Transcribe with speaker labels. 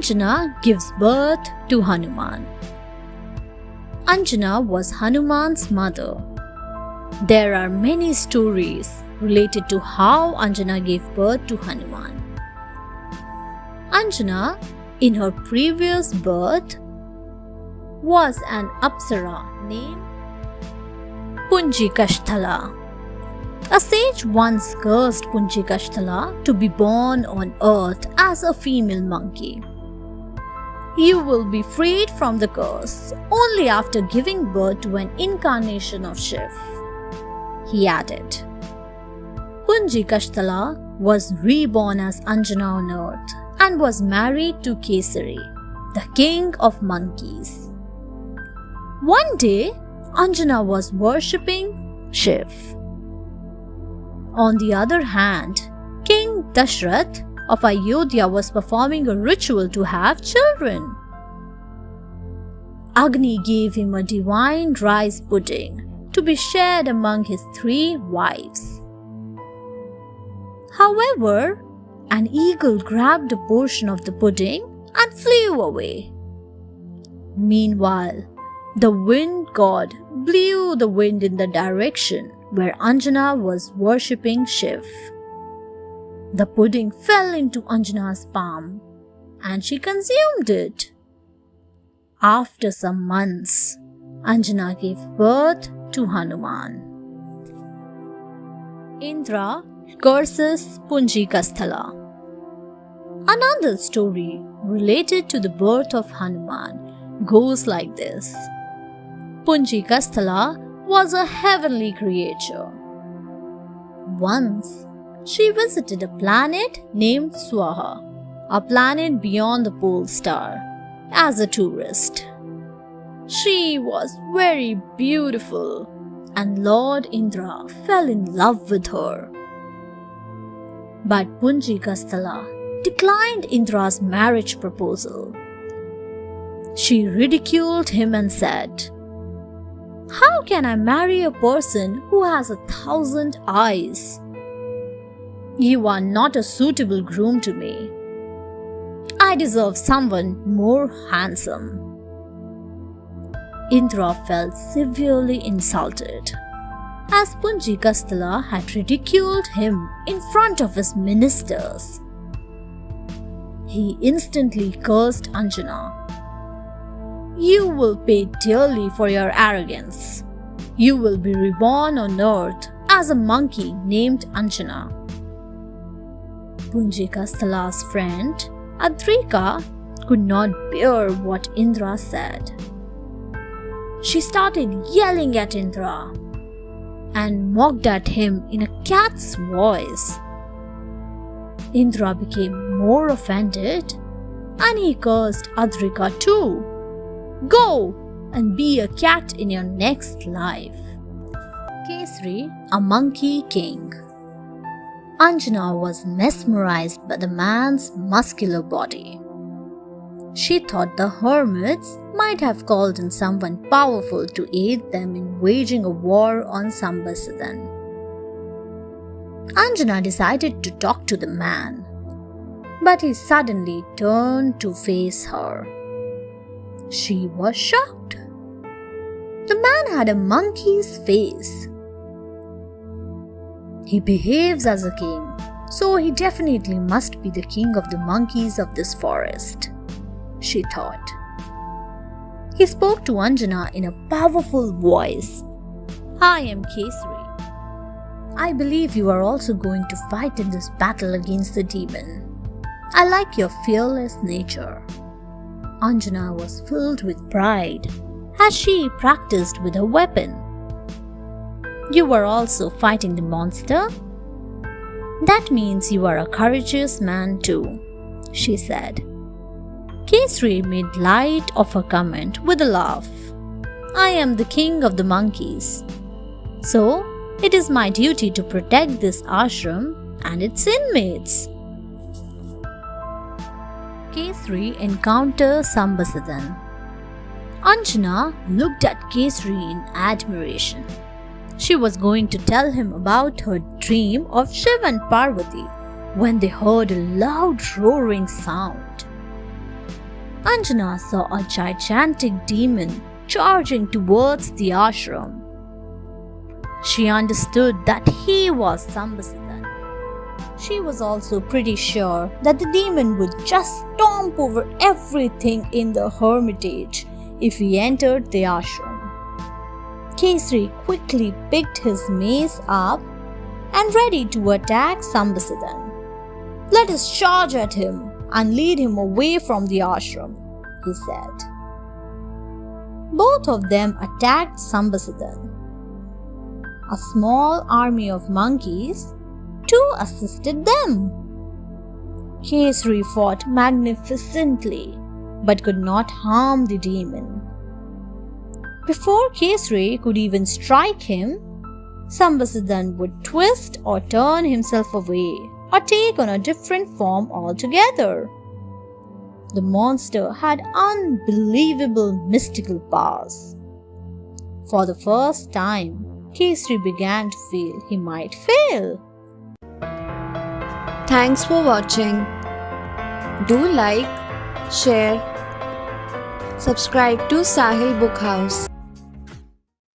Speaker 1: Anjana gives birth to Hanuman. Anjana was Hanuman's mother. There are many stories related to how Anjana gave birth to Hanuman. Anjana, in her previous birth, was an Apsara named Punji Kastala. A sage once cursed Punji Kastala to be born on earth as a female monkey. You will be freed from the curse only after giving birth to an incarnation of Shiv, he added. Punji Kastala was reborn as Anjana on earth and was married to Kesari, the king of monkeys. One day, Anjana was worshipping Shiv. On the other hand, King Dashrath of Ayodhya was performing a ritual to have children. Agni gave him a divine rice pudding to be shared among his 3 wives. However, an eagle grabbed a portion of the pudding and flew away. Meanwhile, the wind god blew the wind in the direction where Anjana was worshipping Shiv. The pudding fell into Anjana's palm and she consumed it. After some months, Anjana gave birth to Hanuman. Indra curses Punji Kastala. Another story related to the birth of Hanuman goes like this. Punji Kastala was a heavenly creature. Once, she visited a planet named Swaha, a planet beyond the pole star, as a tourist. She was very beautiful, and Lord Indra fell in love with her. But Punji Kastala declined Indra's marriage proposal. She ridiculed him and said, "How can I marry a person who has 1,000 eyes? You are not a suitable groom to me. I deserve someone more handsome." Indra felt severely insulted, as Punji Kastala had ridiculed him in front of his ministers. He instantly cursed Anjana. "You will pay dearly for your arrogance. You will be reborn on earth as a monkey named Anjana." Punji Kastala's friend, Adrika, could not bear what Indra said. She started yelling at Indra and mocked at him in a cat's voice. Indra became more offended and he cursed Adrika too. "Go and be a cat in your next life." Kesari, a monkey king. Anjana was mesmerized by the man's muscular body. She thought the hermits might have called in someone powerful to aid them in waging a war on Sambasadan. Anjana decided to talk to the man, but he suddenly turned to face her. She was shocked. The man had a monkey's face. He behaves as a king, so he definitely must be the king of the monkeys of this forest, she thought. He spoke to Anjana in a powerful voice. "I am Kesari. I believe you are also going to fight in this battle against the demon. I like your fearless nature." Anjana was filled with pride as she practiced with her weapon. "You are also fighting the monster? That means you are a courageous man too," she said. Kesari made light of her comment with a laugh. "I am the king of the monkeys, so it is my duty to protect this ashram and its inmates." Kesari Encounter Sambasadan. Anjana looked at Kesari in admiration. She was going to tell him about her dream of Shiv and Parvati when they heard a loud roaring sound. Anjana saw a gigantic demon charging towards the ashram. She understood that he was Sambasadan. She was also pretty sure that the demon would just stomp over everything in the hermitage if he entered the ashram. Kesari quickly picked his mace up and ready to attack Sambasadan. "Let us charge at him and lead him away from the ashram," he said. Both of them attacked Sambasadan. A small army of monkeys too assisted them. Kesari fought magnificently but could not harm the demon. Before Kesari could even strike him, Sambasadan would twist or turn himself away or take on a different form altogether. The monster had unbelievable mystical powers. For the first time, Kesari began to feel he might fail.
Speaker 2: Thanks for watching. Do like, share, subscribe to Sahil Book House.